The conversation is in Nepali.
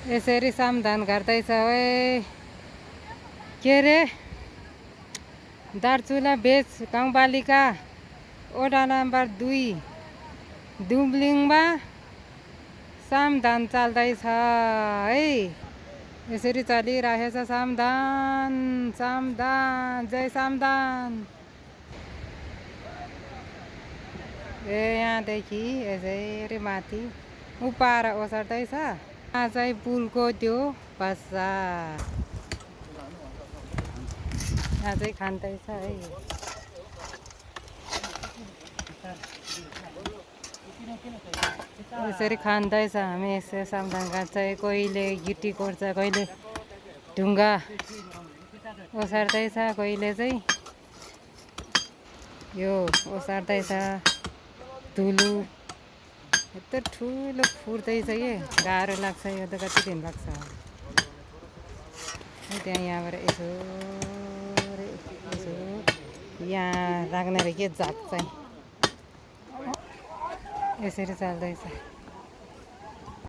यसरी सामधान गर्दैछ ओए के रे दार्चुला बेच गाउँपालिका वडा नम्बर 2 दुम्लिङमा सामधान चल्दैछ है। यसरी चलिरहेछ सामधान सामधान जय सामधान। यहाँदेखि यसरी माथि उपाएर ओसार्दैछ। यहाँ चाहिँ पुलको त्यो बस्छ, यहाँ चाहिँ खाँदैछ है। यसरी खाँदैछ हामी। यसो सामधान गर्छ, कोहीले गिटी कोर्छ, कोहीले ढुङ्गा ओसार्दैछ, कोहीले चाहिँ यो ओसार्दैछ धुलो। यत्रो ठुलो फुट्दैछ कि गाह्रो लाग्छ, यो त कति दिन लाग्छ। त्यहाँ यहाँबाट यसो यसो यहाँ राख्ने रहेछ जात चाहिँ यसरी चल्दैछ।